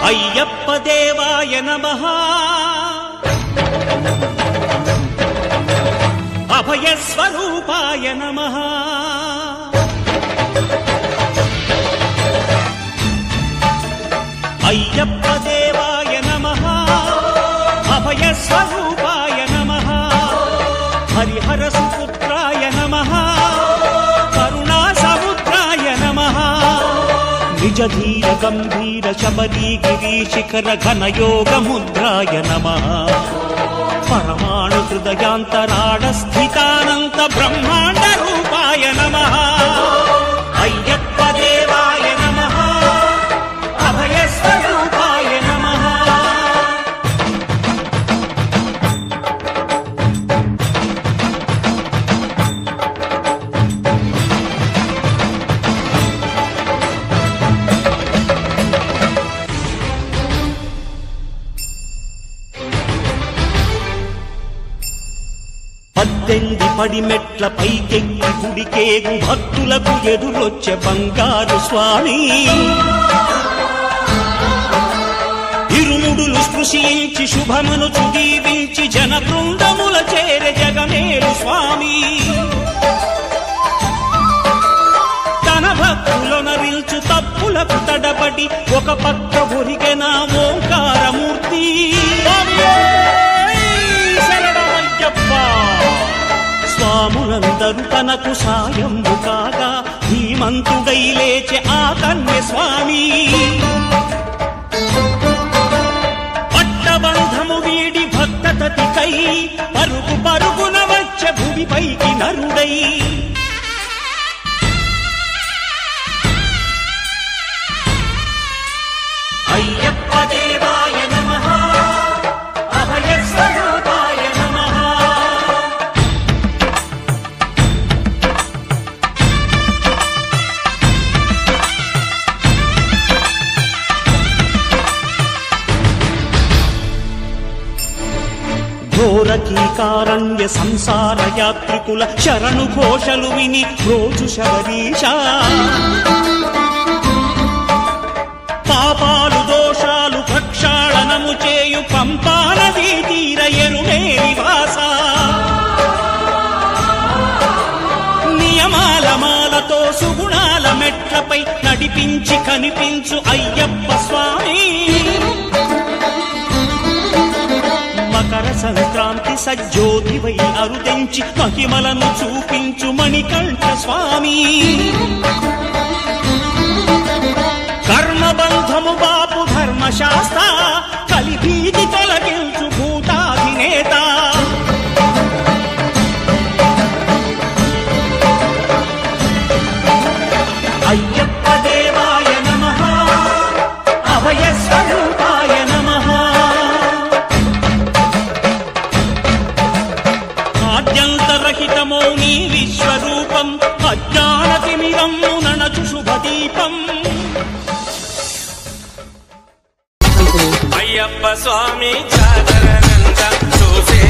అయ్యప్ప దేవాయ నమః అభయ స్వరూపాయ నమః అయ్యప్ప దేవాయ నమః అభయ స్వరూపాయ నమః హరిహర సుపుత్రాయ నమః కరుణా సముద్రాయ నమః నిజ ధీర గంభీర శబరీ గిరి శిఖర ఘన యోగ ముద్రాయ నమః పరమాణు హృదయాంతరాళ స్థితానంత బ్రహ్మాండ రూపాయ నమః అయ్యప్ప దేవాయ నమః అభయ స్వరూపాయ నమః పద్దెంది పడిమెట్ల పైకెక్కి గుడికేగు భక్తులకు ఎదురొచ్చే బంగారు స్వామి ఇరుముడులు స్పృశించి శుభమును చుదీవించి జన బృందముల చేరే జగమేలు స్వామి తన భక్తులొనరిల్చు తప్పులకు తడబడి ఒక పక్క ఒరిగెన ఓంకారమూర్తి స్వాములందరూ తనకు సాయము కాగా ధీమంతుడై లేచే ఆ కన్య స్వామి పట్టబంధము వీడి భక్తతతికై పరుగు పరుగున వచ్చే భూమిపైకి నరుడై అయ్యప్ప దేవాయ నమః అభయ స్వరూపాయ నమః ఘోరకీకారణ్య సంసార యాత్రికుల శరణు ఘోషలు విని రోజు శబరీష పాపాలు దోషాలు ప్రక్షాళనము చేయు పంపా నదీ తీర ఎరుమే నివాస నియమాల మాలతో సుగుణాల మెట్లపై నడిపించి కనిపించు అయ్యప్ప స్వామి మకర సంక్రాంతి సజ్జోతివై అరుదెంచి మహిమలను చూపించు మణికంఠ స్వామి కర్మబంధము బాపు ధర్మశాస్త్ర కలిభీతి తొలగించు భూతాధినేత అయ్యప్ప దేవాయ నమః అభయ స్వరూపాయ నమః ఆద్యంతరహితమో నీ విశ్వరూపం అజ్ఞానతిమిరము ననచు శుభదీపం అయ్యప్ప స్వామి జాతరనంద చూసే